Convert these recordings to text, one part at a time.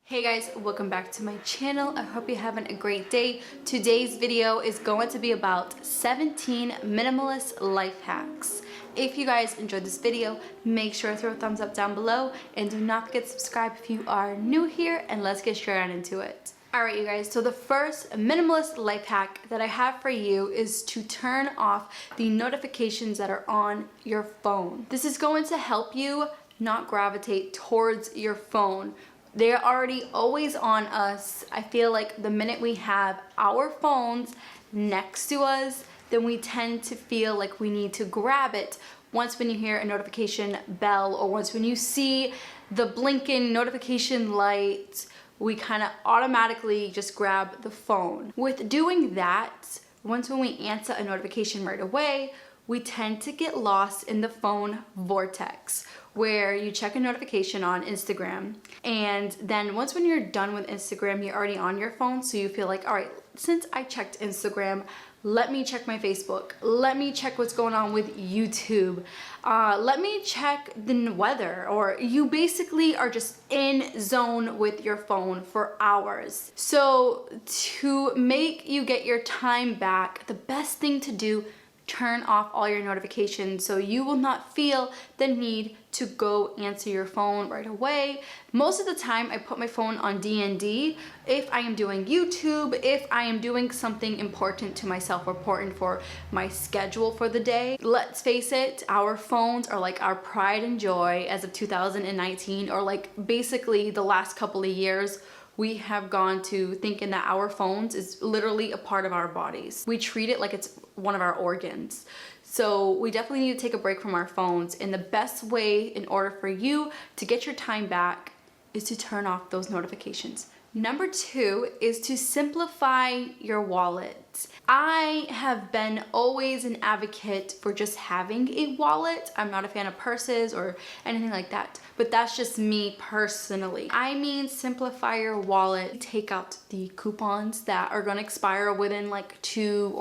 Hey guys, welcome back to my channel. I hope you're having a great day. Today's video is going to be about 17 minimalist life hacks. If you guys enjoyed this video, make sure to throw a thumbs up down below and do not forget to subscribe if you are new here, and let's get straight on into it. Alright you guys, so the first minimalist life hack that I have for you is to turn off the notifications that are on your phone. This is going to help you not gravitate towards your phone. They're already always on us. I feel like the minute we have our phones next to us, then we tend to feel like we need to grab it once when you hear a notification bell, or once when you see the blinking notification light, we kind of automatically just grab the phone. With doing that, once when we answer a notification right away, we tend to get lost in the phone vortex, where you check a notification on Instagram, and then once when you're done with Instagram, you're already on your phone, so you feel like, all right, since I checked Instagram, let me check my Facebook, let me check what's going on with YouTube, let me check the weather, or you basically are just in zone with your phone for hours. So to make you get your time back, the best thing to do, turn off all your notifications so you will not feel the need to go answer your phone right away. Most of the time I put my phone on DND if I am doing YouTube, if I am doing something important to myself, important for my schedule for the day. Let's face it, our phones are like our pride and joy as of 2019, or like basically the last couple of years. We have gone to thinking that our phones is literally a part of our bodies. We treat it like it's one of our organs. So we definitely need to take a break from our phones, and the best way in order for you to get your time back is to turn off those notifications. Number 2 is to simplify your wallet. I have been always an advocate for just having a wallet. I'm not a fan of purses or anything like that, but that's just me personally. I mean, simplify your wallet. Take out the coupons that are gonna expire within like 2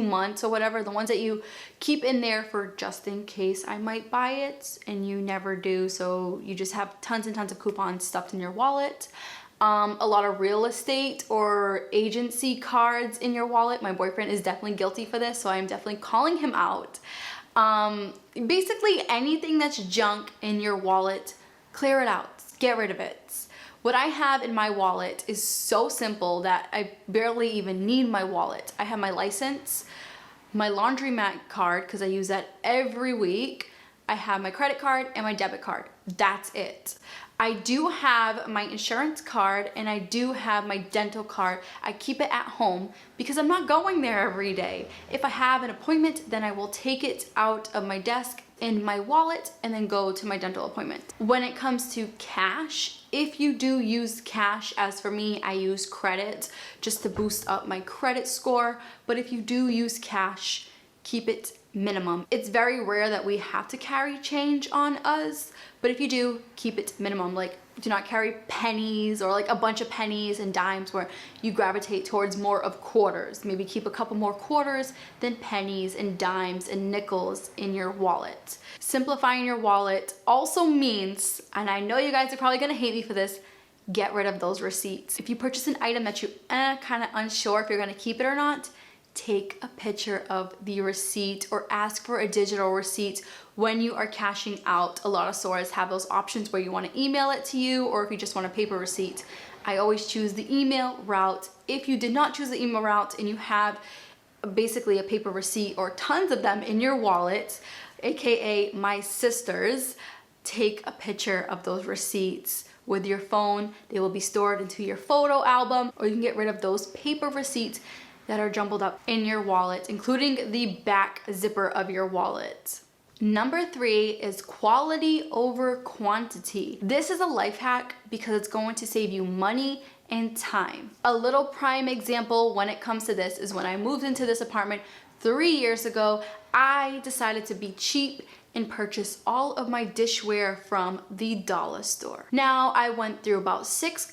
months or whatever, the ones that you keep in there for just in case I might buy it, and you never do, so you just have tons and tons of coupons stuffed in your wallet. A lot of real estate or agency cards in your wallet. My boyfriend is definitely guilty for this, so I'm definitely calling him out. Basically anything that's junk in your wallet, clear it out, get rid of it. What I have in my wallet is so simple that I barely even need my wallet. I have my license, my laundromat card, because I use that every week. I have my credit card and my debit card. That's it. I do have my insurance card and I do have my dental card. I keep it at home because I'm not going there every day. If I have an appointment, then I will take it out of my desk in my wallet and then go to my dental appointment. When it comes to cash, if you do use cash, as for me, I use credit just to boost up my credit score. But if you do use cash, keep it minimum. It's very rare that we have to carry change on us, but if you do, keep it minimum. Like, do not carry pennies or like a bunch of pennies and dimes where you gravitate towards more of quarters. Maybe keep a couple more quarters than pennies and dimes and nickels in your wallet. Simplifying your wallet also means, and I know you guys are probably gonna hate me for this, get rid of those receipts. If you purchase an item that you kind of unsure if you're gonna keep it or not, take a picture of the receipt or ask for a digital receipt when you are cashing out. A lot of stores have those options where you want to email it to you, or if you just want a paper receipt. I always choose the email route. If you did not choose the email route and you have basically a paper receipt or tons of them in your wallet, aka my sisters, take a picture of those receipts with your phone. They will be stored into your photo album, or you can get rid of those paper receipts that are jumbled up in your wallet, including the back zipper of your wallet. Number 3 is quality over quantity. This is a life hack because it's going to save you money and time. A little prime example when it comes to this is when I moved into this apartment 3 years ago. I decided to be cheap and purchase all of my dishware from the dollar store. Now I went through about 6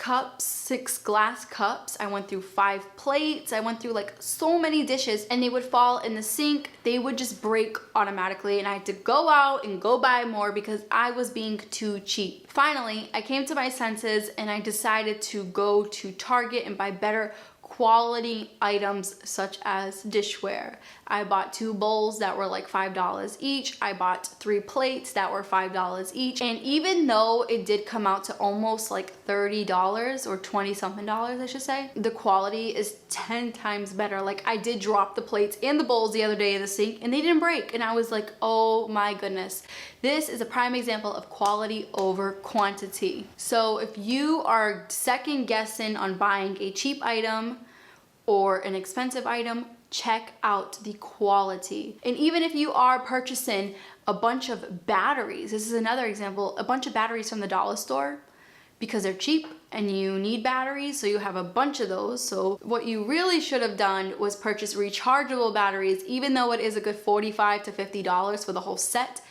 glass cups. I went through 5 plates. I went through like so many dishes, and they would fall in the sink. They would just break automatically, and I had to go out and go buy more because I was being too cheap. Finally, I came to my senses and I decided to go to Target and buy better quality items such as dishware. I bought 2 bowls that were like $5 each. I bought 3 plates that were $5 each. And even though it did come out to almost like $30 or 20 something dollars, I should say, the quality is 10 times better. Like, I did drop the plates and the bowls the other day in the sink and they didn't break. And I was like, oh my goodness. This is a prime example of quality over quantity. So if you are second guessing on buying a cheap item or an expensive item, check out the quality. And even if you are purchasing a bunch of batteries, this is another example, a bunch of batteries from the dollar store, because they're cheap and you need batteries, so you have a bunch of those. So what you really should have done was purchase rechargeable batteries. Even though it is a good $45 to $50 for the whole set,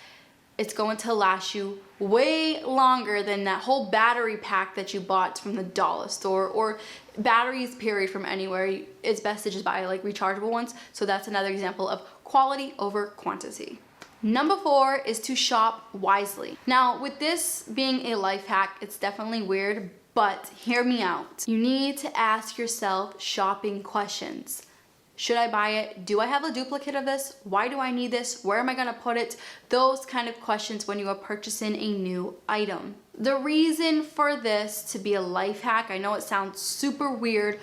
it's going to last you way longer than that whole battery pack that you bought from the dollar store, or batteries period from anywhere. It's best to just buy like rechargeable ones. So that's another example of quality over quantity. Number 4 is to shop wisely. Now, with this being a life hack, it's definitely weird, but hear me out. You need to ask yourself shopping questions. Should I buy it? Do I have a duplicate of this? Why do I need this? Where am I gonna put it? Those kind of questions when you are purchasing a new item. The reason for this to be a life hack, I know it sounds super weird,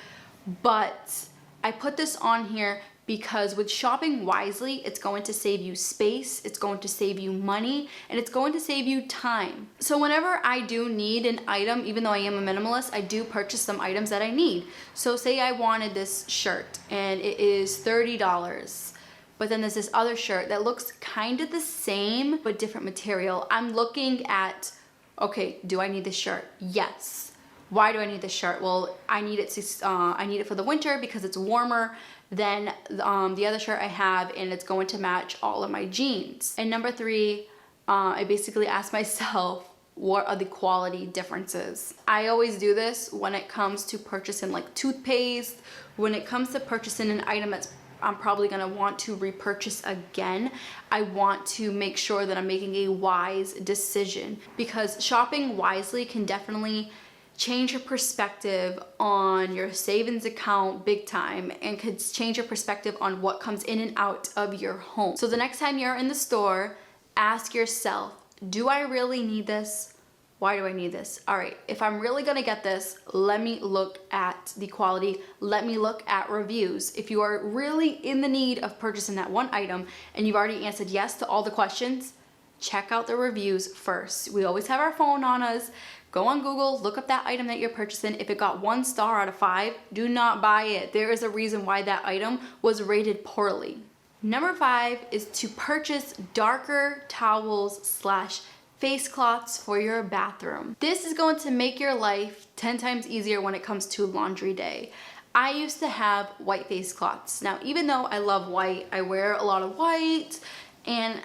but I put this on here because with shopping wisely, it's going to save you space, it's going to save you money, and it's going to save you time. So whenever I do need an item, even though I am a minimalist, I do purchase some items that I need. So say I wanted this shirt and it is $30, but then there's this other shirt that looks kind of the same but different material. I'm looking at, okay, do I need this shirt? Yes. Why do I need this shirt? Well, I need it for the winter because it's warmer than the other shirt I have, and it's going to match all of my jeans. And number 3, I basically ask myself, what are the quality differences? I always do this when it comes to purchasing like toothpaste, when it comes to purchasing an item that's I'm probably gonna want to repurchase again. I want to make sure that I'm making a wise decision, because shopping wisely can definitely change your perspective on your savings account big time, and could change your perspective on what comes in and out of your home. So the next time you're in the store, ask yourself, do I really need this? Why do I need this? All right, if I'm really gonna get this, let me look at the quality. Let me look at reviews. If you are really in the need of purchasing that one item and you've already answered yes to all the questions, check out the reviews first. We always have our phone on us. Go on Google, look up that item that you're purchasing. If it got 1 star out of 5, do not buy it. There is a reason why that item was rated poorly. Number 5 is to purchase darker towels / face cloths for your bathroom. This is going to make your life 10 times easier when it comes to laundry day. I used to have white face cloths. Now, even though I love white, I wear a lot of white, and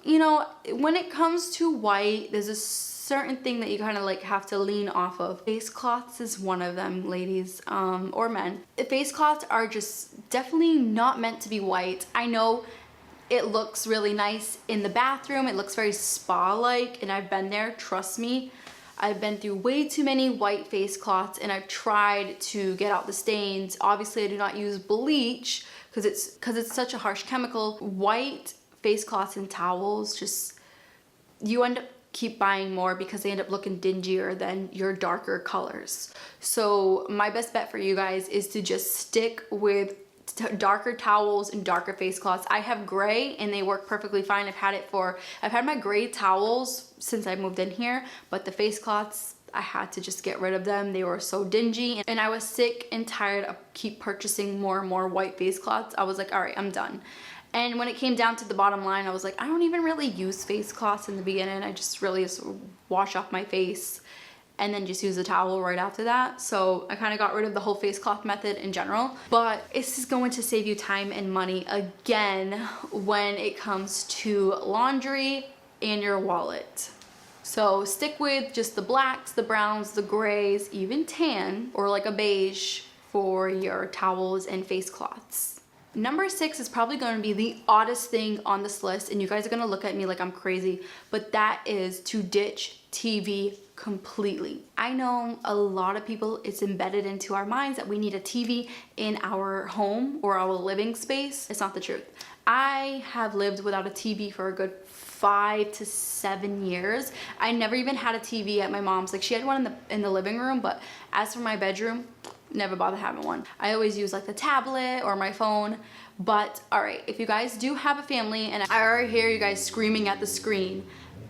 you know, when it comes to white, there's a certain thing that you kind of like have to lean off of. Face cloths is one of them, ladies, or men. Face cloths are just definitely not meant to be white. I know it looks really nice in the bathroom. It looks very spa-like, and I've been there, trust me. I've been through way too many white face cloths, and I've tried to get out the stains. Obviously, I do not use bleach because it's such a harsh chemical. White face cloths and towels, just, you end up keep buying more because they end up looking dingier than your darker colors. So my best bet for you guys is to just stick with darker towels and darker face cloths. I have gray and they work perfectly fine. I've had my gray towels since I moved in here, but the face cloths, I had to just get rid of them. They were so dingy, and I was sick and tired of keep purchasing more and more white face cloths. I was like, all right, I'm done. And when it came down to the bottom line, I was like, I don't even really use face cloths in the beginning. I just really wash off my face. and then just use a towel right after that. So I kind of got rid of the whole face cloth method in general, but this is going to save you time and money again when it comes to laundry and your wallet. So stick with just the blacks, the browns, the grays, even tan or like a beige for your towels and face cloths. Number 6 is probably going to be the oddest thing on this list, and you guys are going to look at me like I'm crazy, but that is to ditch TV completely. I know a lot of people, it's embedded into our minds that we need a TV in our home or our living space. It's not the truth. I have lived without a TV for a good 5 to 7 years. I never even had a TV at my mom's. Like, she had one in the living room, but as for my bedroom, never bother having one. I always use like the tablet or my phone. But all right, if you guys do have a family, and I already hear you guys screaming at the screen,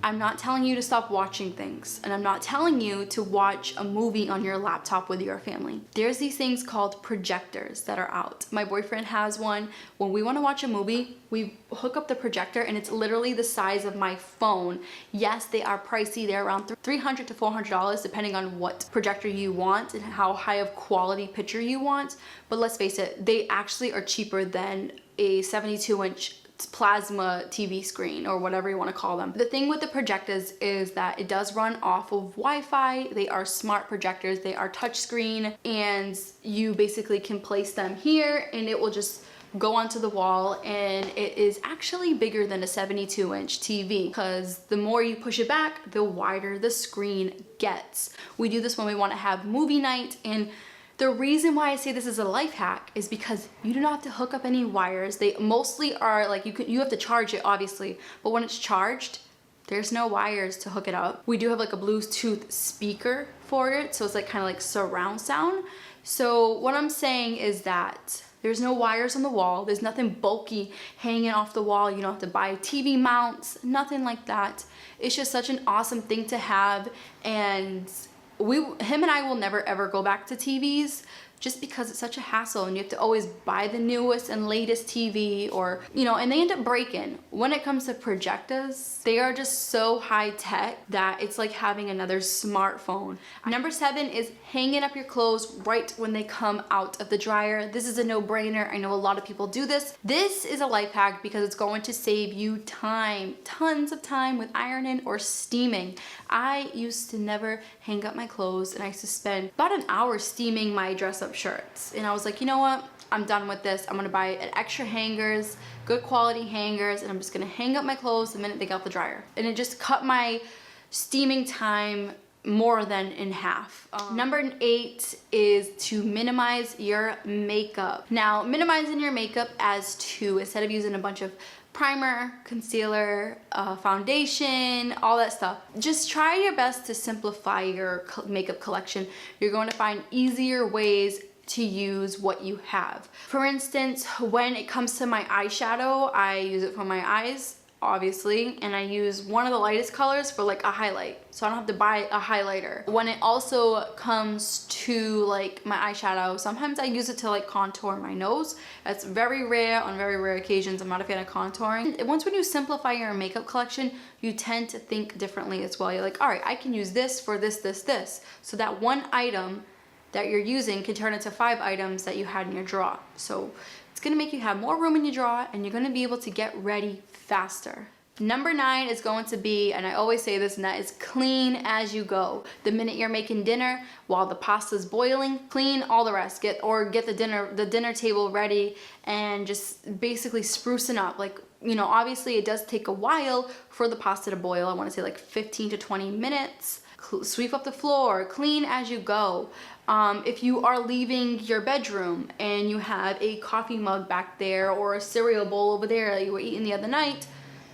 I'm not telling you to stop watching things, and I'm not telling you to watch a movie on your laptop with your family. There's these things called projectors that are out. My boyfriend has one. When we want to watch a movie, we hook up the projector, and it's literally the size of my phone. Yes, they are pricey. They're around $300 to $400 depending on what projector you want and how high of quality picture you want. But let's face it, they actually are cheaper than a 72-inch plasma TV screen or whatever you want to call them. The thing with the projectors is that it does run off of Wi-Fi. They are smart projectors. They are touchscreen, and you basically can place them here and it will just go onto the wall, and it is actually bigger than a 72-inch TV because the more you push it back, the wider the screen gets. We do this when we want to have movie night, and the reason why I say this is a life hack is because you do not have to hook up any wires. They mostly are like, you have to charge it obviously, but when it's charged, there's no wires to hook it up. We do have like a Bluetooth speaker for it, so it's like kind of like surround sound. So what I'm saying is that there's no wires on the wall. There's nothing bulky hanging off the wall. You don't have to buy TV mounts, nothing like that. It's just such an awesome thing to have, and him and I will never ever go back to TVs just because it's such a hassle, and you have to always buy the newest and latest TV, or and they end up breaking. When it comes to projectors, they are just so high tech that it's like having another smartphone. Number 7 is hanging up your clothes right when they come out of the dryer. This is a no-brainer. I know a lot of people do this. This is a life hack because it's going to save you time, tons of time with ironing or steaming. I used to never hang up my clothes, and I used to spend about an hour steaming my dress-up shirts, and I was like, you know what, I'm done with this. I'm gonna buy an extra hangers, good quality hangers, and I'm just gonna hang up my clothes the minute they get out the dryer, and it just cut my steaming time more than in half. Number 8 is to minimize your makeup. Now, minimizing your makeup as to, instead of using a bunch of primer, concealer, foundation, all that stuff, just try your best to simplify your makeup collection. You're going to find easier ways to use what you have. For instance, when it comes to my eyeshadow, I use it for my eyes, obviously, and I use one of the lightest colors for like a highlight, so I don't have to buy a highlighter. When it also comes to like my eyeshadow, sometimes I use it to like contour my nose. That's very rare. On very rare occasions, I'm not a fan of contouring. Once when you simplify your makeup collection, you tend to think differently as well. You're like, all right, I can use this for this, this, so that one item that you're using can turn into 5 items that you had in your drawer. So it's gonna make you have more room in your drawer, and you're gonna be able to get ready faster. Number 9 is going to be, and I always say this, and that is clean as you go. The minute you're making dinner, while the pasta's boiling, clean all the rest. Get the dinner table ready, and just basically sprucing up. Like, obviously it does take a while for the pasta to boil. I want to say like 15 to 20 minutes. Sweep up the floor, clean as you go. If you are leaving your bedroom and you have a coffee mug back there or a cereal bowl over there that you were eating the other night,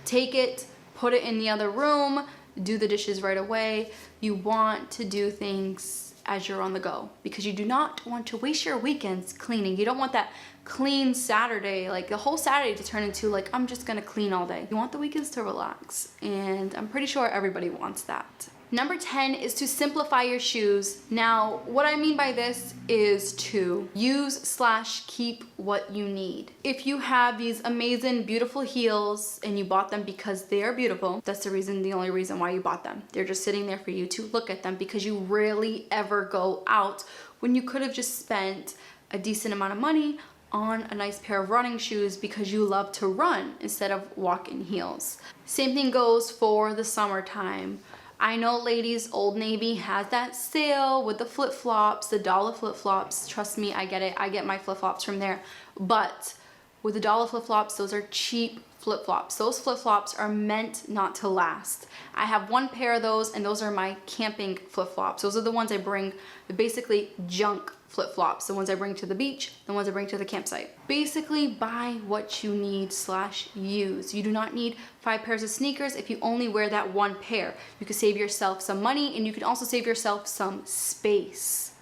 take it, put it in the other room, do the dishes right away. You want to do things as you're on the go because you do not want to waste your weekends cleaning. You don't want that clean Saturday, like the whole Saturday, to turn into like, I'm just gonna clean all day. You want the weekends to relax, and I'm pretty sure everybody wants that. Number 10 is to simplify your shoes. Now, what I mean by this is to use/keep what you need. If you have these amazing, beautiful heels and you bought them because they are beautiful, that's the only reason why you bought them. They're just sitting there for you to look at them because you rarely ever go out, when you could have just spent a decent amount of money on a nice pair of running shoes because you love to run instead of walk in heels. Same thing goes for the summertime. I know, ladies, Old Navy has that sale with the flip-flops, the dollar flip-flops. Trust me, I get it. I get my flip-flops from there. But with the dollar flip-flops, those are cheap flip-flops. Those flip-flops are meant not to last. I have one pair of those, and those are my camping flip-flops. Those are the ones I bring, basically junk flip-flops, the ones I bring to the beach, the ones I bring to the campsite. Basically, buy what you need/use. You do not need 5 pairs of sneakers if you only wear that one pair. You could save yourself some money, and you can also save yourself some space.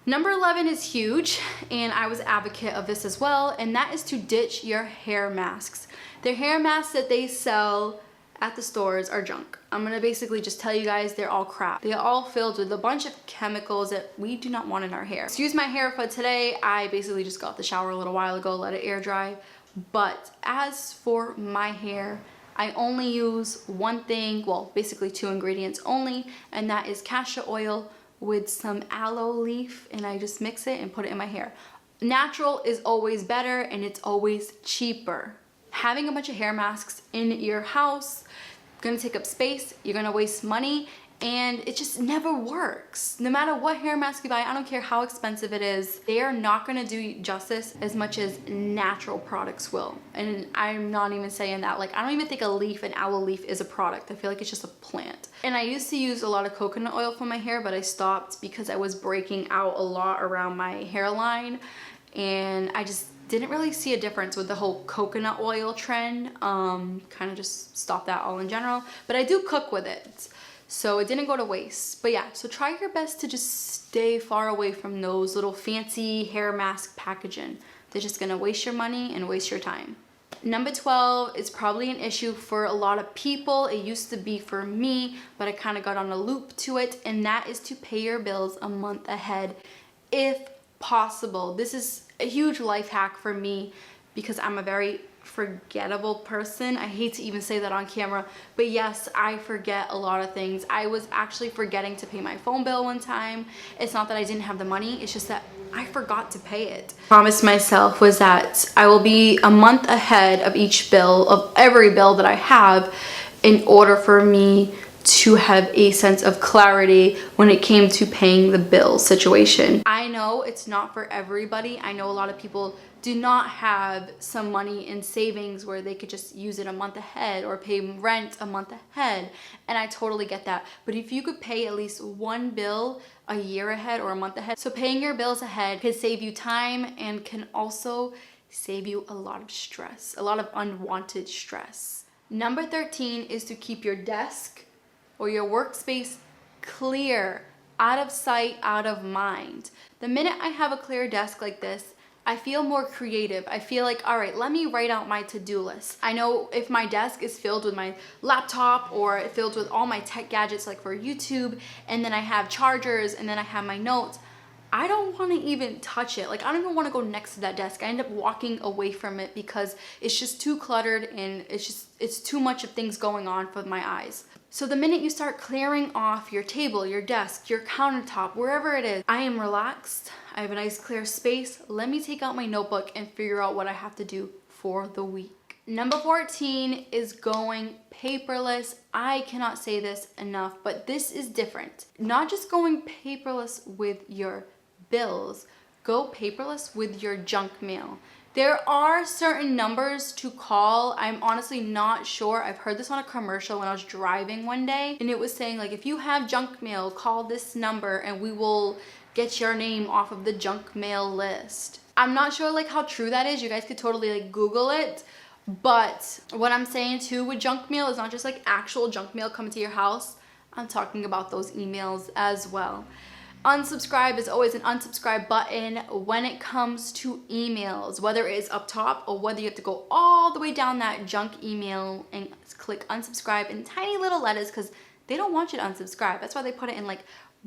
Number 11 is huge, and I was an advocate of this as well, and that is to ditch your hair masks. The hair masks that they sell at the stores are junk. I'm gonna basically just tell you guys, they're all crap. They're all filled with a bunch of chemicals that we do not want in our hair. Excuse my hair for today. I basically just got the shower a little while ago, let it air dry. But as for my hair, I only use one thing, well, basically 2 ingredients only, and that is castor oil with some aloe leaf, and I just mix it and put it in my hair. Natural is always better, and it's always cheaper. Having a bunch of hair masks in your house gonna take up space, you're gonna waste money, and it just never works. No matter what hair mask you buy, I don't care how expensive it is, they are not gonna do justice as much as natural products will. And I'm not even saying that, like, I don't even think an aloe leaf is a product. I feel like it's just a plant. And I used to use a lot of coconut oil for my hair, but I stopped because I was breaking out a lot around my hairline, and I just didn't really see a difference with the whole coconut oil trend. Kind of just stopped that all in general, but I do cook with it, so it didn't go to waste. But yeah, so try your best to just stay far away from those little fancy hair mask packaging. They're just gonna waste your money and waste your time. Number 12 is probably an issue for a lot of people. It used to be for me, but I kind of got on a loop to it, and that is to pay your bills a month ahead if possible. This is a huge life hack for me because I'm a very forgettable person. I hate to even say that on camera, but yes, I forget a lot of things. I was actually forgetting to pay my phone bill one time. It's not that I didn't have the money, it's just that I forgot to pay it. Promised myself was that I will be a month ahead of each bill, of every bill that I have, in order for me to have a sense of clarity when it came to paying the bill situation. I know it's not for everybody. I know a lot of people do not have some money in savings where they could just use it a month ahead or pay rent a month ahead, and I totally get that. But if you could pay at least one bill a year ahead or a month ahead, so paying your bills ahead could save you time and can also save you a lot of stress, a lot of unwanted stress. Number 13 is to keep your desk or your workspace clear, out of sight, out of mind. The minute I have a clear desk like this, I feel more creative. I feel like, all right, let me write out my to-do list. I know if my desk is filled with my laptop or filled with all my tech gadgets like for YouTube, and then I have chargers, and then I have my notes, I don't want to even touch it. Like, I don't even want to go next to that desk. I end up walking away from it because it's just too cluttered, and it's too much of things going on for my eyes. So the minute you start clearing off your table, your desk, your countertop, wherever it is, I am relaxed. I have a nice clear space. Let me take out my notebook and figure out what I have to do for the week. Number 14 is going paperless. I cannot say this enough, but this is different. Not just going paperless with your bills, go paperless with your junk mail. There are certain numbers to call. I'm honestly not sure. I've heard this on a commercial when I was driving one day, and it was saying, like, if you have junk mail, call this number and we will get your name off of the junk mail list. I'm not sure like how true that is. You guys could totally like Google it. But what I'm saying too with junk mail is not just like actual junk mail coming to your house. I'm talking about those emails as well. Unsubscribe is always an unsubscribe button when it comes to emails, whether it is up top or whether you have to go all the way down that junk email and click unsubscribe in tiny little letters, because they don't want you to unsubscribe. That's why they put it in like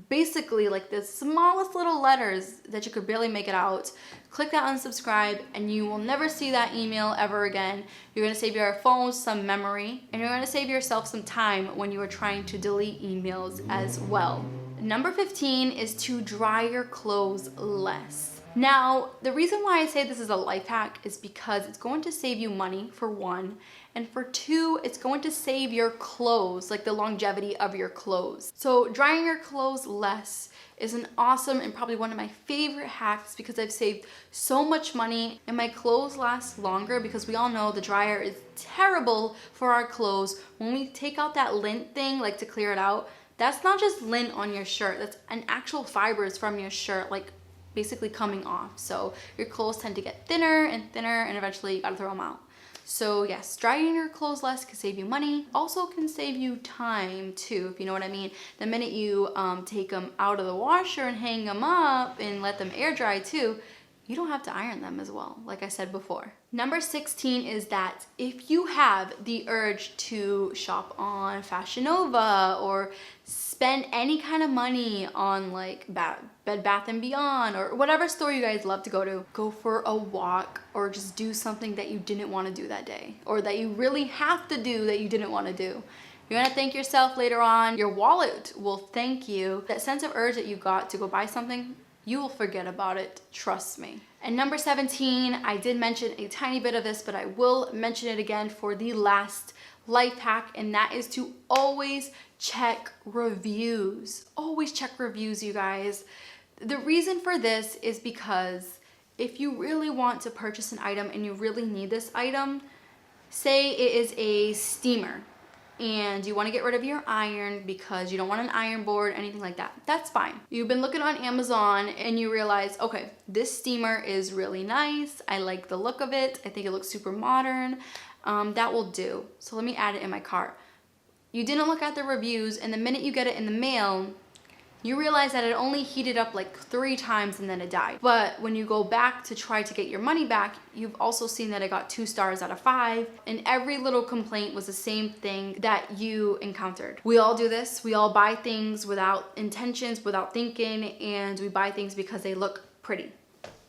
basically like the smallest little letters that you could barely make it out. Click that unsubscribe and you will never see that email ever again. You're gonna save your phone some memory, and you're gonna save yourself some time when you are trying to delete emails as well. Number 15 is to dry your clothes less. Now, the reason why I say this is a life hack is because it's going to save you money, for one, and for two, it's going to save your clothes, like the longevity of your clothes. So drying your clothes less is an awesome and probably one of my favorite hacks because I've saved so much money and my clothes last longer, because we all know the dryer is terrible for our clothes. When we take out that lint thing, like to clear it out, that's not just lint on your shirt, that's an actual fibers from your shirt, like basically coming off. So your clothes tend to get thinner and eventually you gotta throw them out. So yes, drying your clothes less can save you money, also can save you time too, if you know what I mean. The minute you take them out of the washer and hang them up and let them air dry too, you don't have to iron them as well, like I said before. Number 16 is that if you have the urge to shop on Fashion Nova or spend any kind of money on like Bed Bath & Beyond or whatever store you guys love to go for a walk or just do something that you didn't want to do that day or that you really have to do that you didn't want to do. You're gonna thank yourself later on. Your wallet will thank you. That sense of urge that you got to go buy something, you will forget about it, trust me. And number 17, I did mention a tiny bit of this, but I will mention it again for the last life hack, and that is to always check reviews. Always check reviews, you guys. The reason for this is because if you really want to purchase an item and you really need this item, say it is a steamer, and you want to get rid of your iron because you don't want an iron board, anything like that, that's fine. You've been looking on Amazon and you realize, okay, this steamer is really nice. I like the look of it. I think it looks super modern. That will do. So let me add it in my cart. You didn't look at the reviews, and the minute you get it in the mail, you realize that it only heated up like 3 times and then it died. But when you go back to try to get your money back, you've also seen that it got 2 stars out of 5, and every little complaint was the same thing that you encountered. We all do this. We all buy things without intentions, without thinking, and we buy things because they look pretty.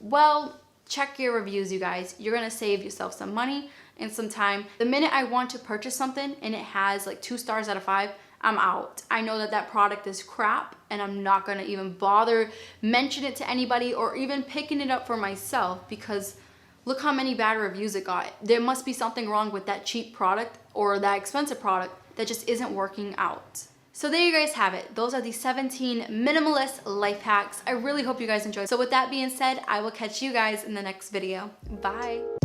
Well, check your reviews, you guys. You're gonna save yourself some money and some time. The minute I want to purchase something and it has like 2 stars out of 5, I'm out. I know that that product is crap and I'm not gonna even bother mention it to anybody or even picking it up for myself, because look how many bad reviews it got. There must be something wrong with that cheap product or that expensive product that just isn't working out. So there you guys have it. Those are the 17 minimalist life hacks. I really hope you guys enjoyed. So with that being said, I will catch you guys in the next video. Bye.